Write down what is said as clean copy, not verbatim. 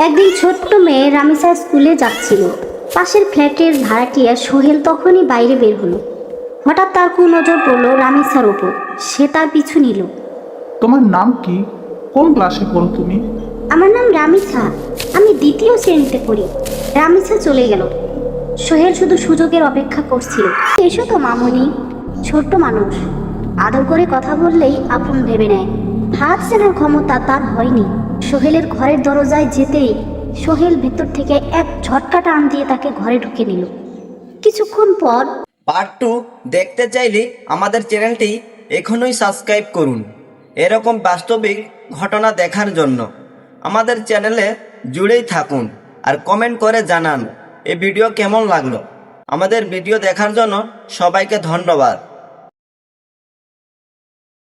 একদিন ছোট্ট মেয়ে রামিসা স্কুলে যাচ্ছিল। পাশের ফ্ল্যাটের ভাড়াটিয়া সোহেল তখনই বাইরে বের হলো। হঠাৎ তার কুনজর পড়লো রামিসার ওপর। সে তার পিছু নিল। তোমার নাম কি? কোন ক্লাসে পড়ো তুমি? আমার নাম রামিসা, আমি দ্বিতীয় শ্রেণীতে পড়ি। রামিসা চলে গেল। সোহেল শুধু সুযোগের অপেক্ষা করছিল। এসো তো মামুনি। ছোট্ট মানুষ, আদর করে কথা বললেই আপন ভেবে নেয়। হাত চেনার ক্ষমতা তার হয়নি। সোহেলের ঘরের দরজায় যেতেই সোহেল ভেতর থেকে এক ঝটকা টান দিয়ে তাকে ঘরে ঢুকে নিল। কিছুক্ষণ পর পার্ট 2 দেখতে চাইলে আমাদের চ্যানেলটি এখনই সাবস্ক্রাইব করুন এরকম বাস্তবিক ঘটনা দেখার জন্য। আমাদের চ্যানেলে জুড়েই থাকুন আর কমেন্ট করে জানান এই ভিডিও কেমন লাগলো। আমাদের ভিডিও দেখার জন্য সবাইকে ধন্যবাদ।